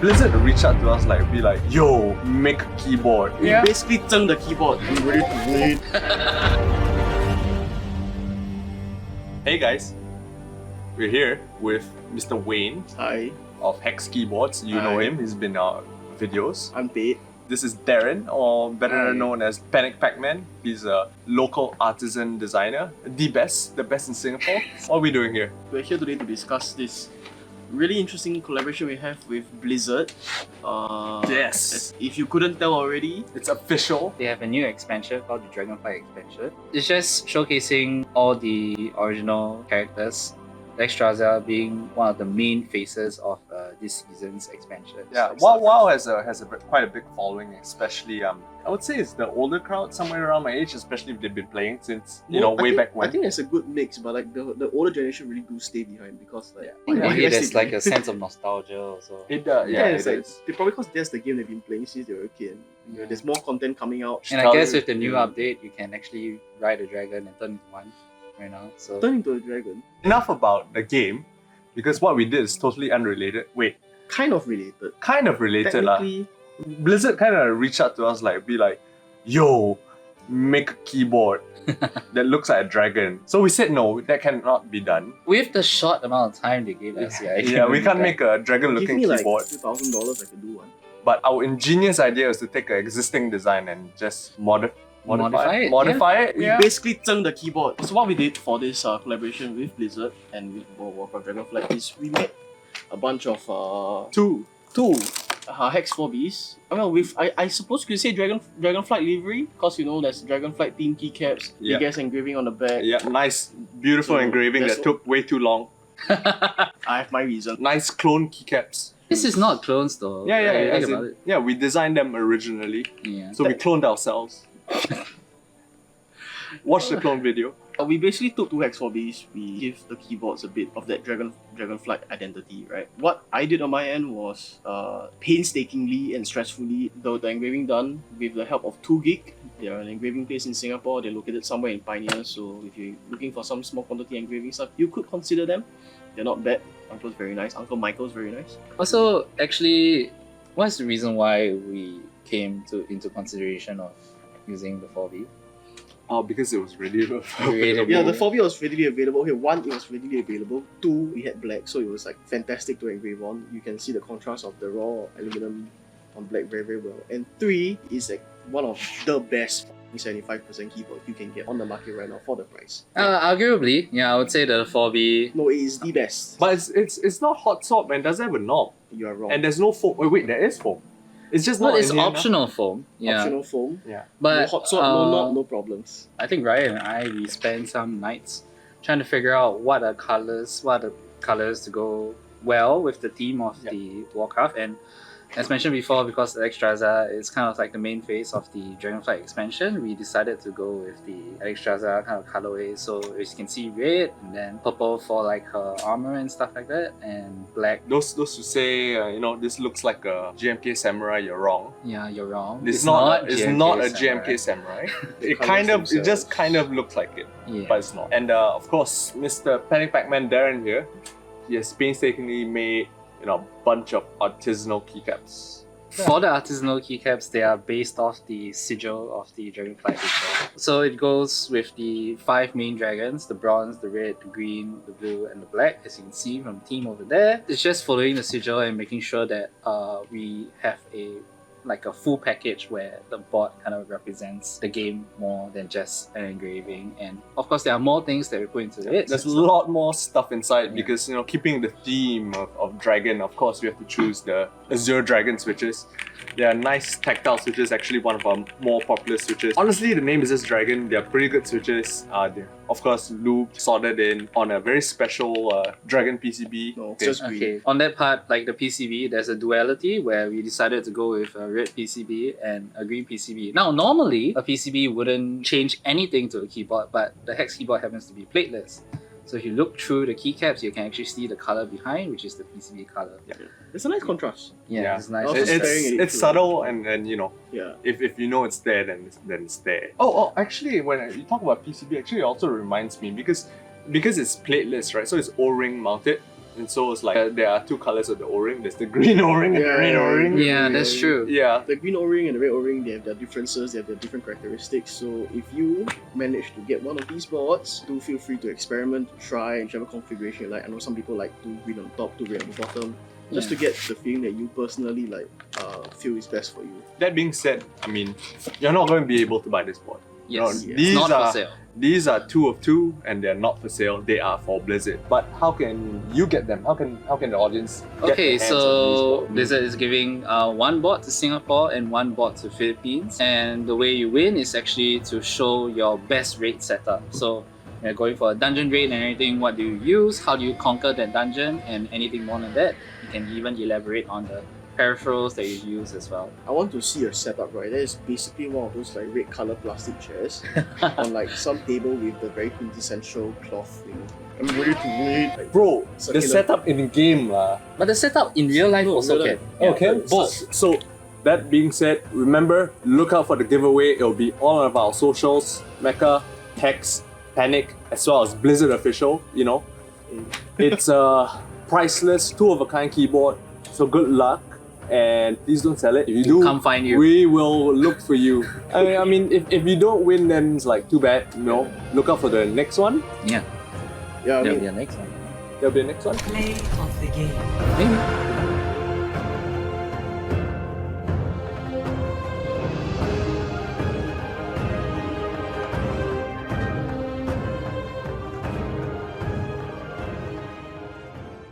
Blizzard reached out to us be like, yo, make a keyboard. We basically turned the keyboard and ready to play. Hey guys, we're here with Mr. Wayne Hi, of Hex Keyboards. You know him, he's been in our videos. I'm paid. This is Darren, or better known as Panic Pac-Man. He's a local artisan designer, the best in Singapore. What are we doing here? We're here today to discuss this really interesting collaboration we have with Blizzard. Yes. If you couldn't tell already, It's official. They have a new expansion called the Dragonfly expansion. It's just showcasing all the original characters, the Extraza being one of the main faces of this season's expansion. Yeah, WoW has quite a big following, especially I would say it's the older crowd, somewhere around my age, especially if they've been playing since way back when. I think it's a good mix, but like the older generation really do stay behind because like I think maybe there's like a sense of nostalgia also. It does, yeah, it's it like is. probably because that's the game they've been playing since they were a kid. You know, there's more content coming out. And I guess with the new update, you can actually ride a dragon and turn into one right now. So Turn into a dragon. Enough about the game, because what we did is totally unrelated. Wait, Kind of related. kind of related lah. Technically, Blizzard kind of reached out to us be like, yo, make a keyboard that looks like a dragon. So we said no, that cannot be done. with the short amount of time they gave us, I Yeah, we can't that. make a give dragon-looking me like keyboard. $2,000, I could do one. But our ingenious idea is to take an existing design and just modify it. We basically turned the keyboard. So what we did for this collaboration with Blizzard and with World of Warcraft Dragonfly is we made a bunch of Two. Hex 4Bs. I mean, with I suppose you could say Dragonflight livery, because you know there's Dragonflight themed keycaps, Yeah. big ass engraving on the back. Yeah, nice, beautiful So, engraving that's that took way too long. I have my reason. Nice clone keycaps. This is not clones though. Yeah, When you as think about in- it. yeah. We designed them originally, Yeah. so we cloned ourselves. Watch the clone video. We basically took two Hex 4Bs, we give the keyboards a bit of that Dragonflight identity, right? What I did on my end was painstakingly and stressfully, though the engraving done with the help of 2Geek. They are an engraving place in Singapore. They're located somewhere in Pioneer, so if you're looking for some small quantity engraving stuff, you could consider them. They're not bad. Uncle's very nice. Uncle Michael's very nice. Also, actually, what's the reason why we came into consideration of using the 4B? Oh, because it was really Available. Yeah, the 4B was readily available. Okay, one, it was readily available. Two, we had black, so it was like fantastic to engrave on. You can see the contrast of the raw aluminum on black very, very well. And three is like one of the best 75% keyboard you can get on the market right now for the price. Arguably, yeah, I would say the 4B. No, it is the best. But it's not hot swap, man. It doesn't have a knob, You are wrong. and there's no foam. Wait, there is foam. It's just Well, not it's in here enough. optional foam. Yeah, Optional foam. Yeah. but No hot swap, no knob, no problems. I think Ryan and I we spent some nights trying to figure out what are the colors to go well with the theme of the Warcraft. And as mentioned before, because the Extraza is kind of like the main face of the Dragonfly expansion, we decided to go with the Extraza kind of colorway. So as you can see, red, and then purple for like her armor and stuff like that, and black. Those who say this looks like a GMK Samurai, you're wrong. Yeah, you're wrong. It's not a Samurai. GMK Samurai. It colours just kind of looks like it, Yeah. but it's not. And of course, Mr. Panic Pac-Man Darren here, he has painstakingly made a bunch of artisanal keycaps. For the artisanal keycaps, they are based off the sigil of the Dragonfly itself. So it goes with the 5 main dragons, the bronze, the red, the green, the blue, and the black, as you can see from the team over there. It's just following the sigil and making sure that we have a full package where the board kind of represents the game more than just an engraving. And of course, there are more things that we put into it. There's a lot more stuff inside Yeah. because keeping the theme of dragon, of course we have to choose the Azure Dragon switches. They are nice tactile switches, actually one of our more popular switches. Honestly, the name is just Dragon. They're pretty good switches. They're of course looped, soldered in on a very special Dragon PCB. No, Okay. just green. Okay, on that part, like the PCB, there's a duality where we decided to go with a red PCB and a green PCB. Now, normally, a PCB wouldn't change anything to a keyboard, but the Hex keyboard happens to be plateless. So if you look through the keycaps, you can actually see the color behind, which is the PCB color. It's a nice contrast. Yeah, it's nice. Also staring at it It's too. subtle, and then Yeah. if you know it's there, then it's there. Oh, actually, when you talk about PCB, actually it also reminds me because it's plateless, right? So it's O-ring mounted. And so it's like there are two colors of the O-ring. There's the green O-ring and the red O-ring. Yeah, that's true. Yeah. The green O-ring and the red O-ring, they have their differences, they have their different characteristics. So if you manage to get one of these boards, do feel free to experiment, try, whichever configuration you like. I know some people like two green on top, two red on the bottom, just to get the feeling that you personally feel is best for you. That being said, I mean, you're not going to be able to buy this board. Yes, No, it's not for sale. These are 2 of 2 and they're not for sale. They are for Blizzard. But how can you get them? How can the audience get Okay, their hands on these so boards? Blizzard is giving one board to Singapore and one board to Philippines. And the way you win is actually to show your best raid setup. So you're going for a dungeon raid and everything, what do you use? How do you conquer that dungeon? And anything more than that, you can even elaborate on the peripherals that you use as well. I want to see your setup, right? That is basically one of those like red color plastic chairs on like some table with the very quintessential cloth, you know. I'm ready to win. Like, Bro, the circular. setup in the game lah. But the setup in real life No, also real can. life. Okay. both. So that being said, remember, look out for the giveaway. It'll be all of our socials, Mecha, Hex, Panic, as well as Blizzard Official, you know. It's a priceless, 2-of-a-kind keyboard. So good luck. And please don't sell it. If you do, Come find you. we will look for you. I mean, if you don't win, then it's like too bad. You know, look out for the next one. Yeah, Yeah, I that'll mean, be the next one. There'll be a next one. Play of the game. Maybe.